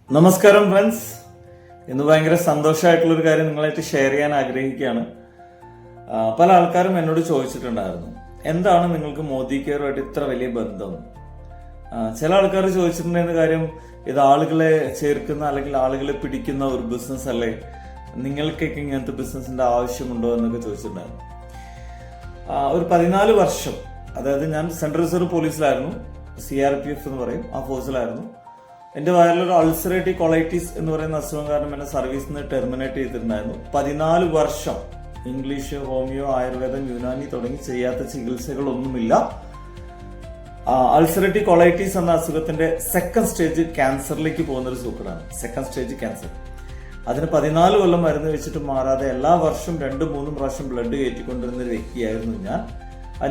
നമസ്കാരം ഫ്രണ്ട്സ്. ഇന്ന് ഭയങ്കര സന്തോഷമായിട്ടുള്ളൊരു കാര്യം നിങ്ങളായിട്ട് ഷെയർ ചെയ്യാൻ ആഗ്രഹിക്കുകയാണ്. പല ആൾക്കാരും എന്നോട് ചോദിച്ചിട്ടുണ്ടായിരുന്നു, എന്താണ് നിങ്ങൾക്ക് മോദി കെയറുമായിട്ട് ഇത്ര വലിയ ബന്ധം? ചില ആൾക്കാർ ചോദിച്ചിട്ടുണ്ടായിരുന്ന കാര്യം, ഇത് ആളുകളെ ചേർക്കുന്ന അല്ലെങ്കിൽ ആളുകളെ പിടിക്കുന്ന ഒരു ബിസിനസ് അല്ലേ, നിങ്ങൾക്കൊക്കെ ഇങ്ങനത്തെ ബിസിനസിന്റെ ആവശ്യമുണ്ടോ എന്നൊക്കെ ചോദിച്ചിട്ടുണ്ടായിരുന്നു. ഒരു 14 വർഷം, അതായത് ഞാൻ സെൻട്രൽ റിസർവ് പോലീസിലായിരുന്നു, CRPF എന്ന് പറയും, ആ ഫോഴ്സിലായിരുന്നു. എന്റെ വയറിലൊരു അൾസറേറ്റീവ് കൊളൈറ്റിസ് എന്ന് പറയുന്ന അസുഖം കാരണം എന്നെ സർവീസിൽ നിന്ന് ടെർമിനേറ്റ് ചെയ്തിട്ടുണ്ടായിരുന്നു. 14 വർഷം ഇംഗ്ലീഷ്, ഹോമിയോ, ആയുർവേദം, യുനാനി തുടങ്ങി ചെയ്യാത്ത ചികിത്സകളൊന്നുമില്ല. അൾസറേറ്റീവ് കൊളൈറ്റിസ് എന്ന അസുഖത്തിന്റെ സെക്കൻഡ് സ്റ്റേജ് ക്യാൻസറിലേക്ക് പോകുന്ന ഒരു സൂക്കറാണ്. Second stage cancer. അതിന് 14 കൊല്ലം മരുന്ന് വെച്ചിട്ട് മാറാതെ എല്ലാ വർഷവും 2-3 പ്രാവശ്യം ബ്ലഡ് കയറ്റിക്കൊണ്ടിരുന്ന ഒരു വ്യക്തിയായിരുന്നു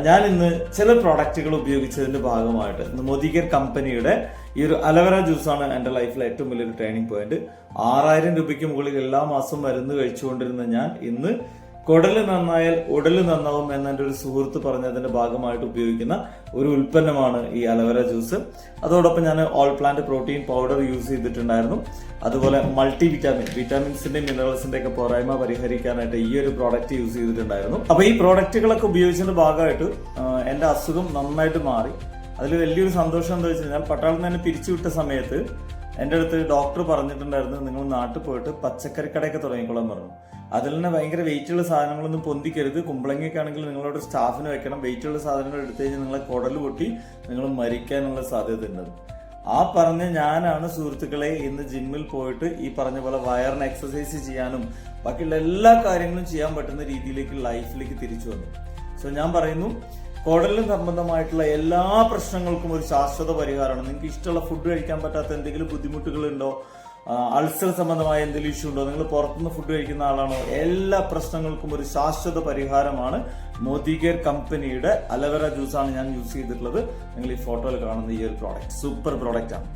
ഞാൻ ഇന്ന് ചില പ്രോഡക്റ്റുകൾ ഉപയോഗിച്ചതിന്റെ ഭാഗമായിട്ട് ഇന്ന് മോദി കെയർ കമ്പനിയുടെ ഈ ഒരു അലവര ജ്യൂസാണ് എൻ്റെ ലൈഫിലെ ഏറ്റവും വലിയൊരു ടേണിംഗ് പോയിന്റ്. 6000 രൂപയ്ക്ക് മുകളിൽ എല്ലാ മാസവും മരുന്ന് കഴിച്ചുകൊണ്ടിരുന്ന ഞാൻ ഇന്ന് കുടല് നന്നായാൽ ഉടല് നന്നാവും എന്നെൻ്റെ ഒരു സുഹൃത്ത് പറഞ്ഞതിന്റെ ഭാഗമായിട്ട് ഉപയോഗിക്കുന്ന ഒരു ഉൽപ്പന്നമാണ് ഈ അലവര ജ്യൂസ്. അതോടൊപ്പം ഞാൻ all plant protein powder use ചെയ്തിട്ടുണ്ടായിരുന്നു. അതുപോലെ മൾട്ടി വിറ്റാമിൻസിന്റെ മിനറൽസിന്റെ ഒക്കെ പോരായ്മ പരിഹരിക്കാനായിട്ട് ഈ ഒരു പ്രോഡക്റ്റ് യൂസ് ചെയ്തിട്ടുണ്ടായിരുന്നു. അപ്പൊ ഈ പ്രോഡക്റ്റുകളൊക്കെ ഉപയോഗിച്ചതിന്റെ ഭാഗമായിട്ട് എന്റെ അസുഖം നന്നായിട്ട് മാറി. അതിൽ വലിയൊരു സന്തോഷം എന്താ വെച്ച് കഴിഞ്ഞാൽ, പട്ടാളത്തിൽ നിന്ന് പിരിച്ചുവിട്ട സമയത്ത് എൻ്റെ അടുത്ത് ഡോക്ടർ പറഞ്ഞിട്ടുണ്ടായിരുന്നു, നിങ്ങൾ നാട്ടിൽ പോയിട്ട് പച്ചക്കറി കടയൊക്കെ തുടങ്ങിക്കോളാൻ പറഞ്ഞു. അതിൽ തന്നെ ഭയങ്കര വെയിറ്റുള്ള സാധനങ്ങളൊന്നും പൊന്തിക്കരുത്. കുമ്പളങ്ങയ്ക്കാണെങ്കിൽ നിങ്ങളോട് സ്റ്റാഫിന് വെക്കണം. വെയിറ്റുള്ള സാധനങ്ങൾ എടുത്തു കഴിഞ്ഞാൽ നിങ്ങളെ കുടൽ പൊട്ടി നിങ്ങൾ മരിക്കാനുള്ള സാധ്യത ഉണ്ട്. ആ പറഞ്ഞ ഞാനാണ് സുഹൃത്തുക്കളെ ഇന്ന് ജിമ്മിൽ പോയിട്ട് ഈ പറഞ്ഞ പോലെ വയറിന് എക്സസൈസ് ചെയ്യാനും ബാക്കിയുള്ള എല്ലാ കാര്യങ്ങളും ചെയ്യാൻ പറ്റുന്ന രീതിയിലേക്ക് ലൈഫിലേക്ക് തിരിച്ചു വന്നു. സോ ഞാൻ പറയുന്നു, കുടലിന് സംബന്ധമായിട്ടുള്ള എല്ലാ പ്രശ്നങ്ങൾക്കും ഒരു ശാശ്വത പരിഹാരമാണ്. നിങ്ങൾക്ക് ഇഷ്ടമുള്ള ഫുഡ് കഴിക്കാൻ പറ്റാത്ത എന്തെങ്കിലും ബുദ്ധിമുട്ടുകളുണ്ടോ, അൾസർ സംബന്ധമായ എന്തെങ്കിലും ഇഷ്യൂ ഉണ്ടോ, നിങ്ങൾ പുറത്തുനിന്ന് ഫുഡ് കഴിക്കുന്ന ആളാണോ, എല്ലാ പ്രശ്നങ്ങൾക്കും ഒരു ശാശ്വത പരിഹാരമാണ് മോദി കെയർ കമ്പനിയുടെ അലവര ജ്യൂസാണ് ഞാൻ യൂസ് ചെയ്തിട്ടുള്ളത്. നിങ്ങൾ ഈ ഫോട്ടോയിൽ കാണുന്ന ഈ ഒരു പ്രോഡക്റ്റ് സൂപ്പർ പ്രോഡക്റ്റ് ആണ്.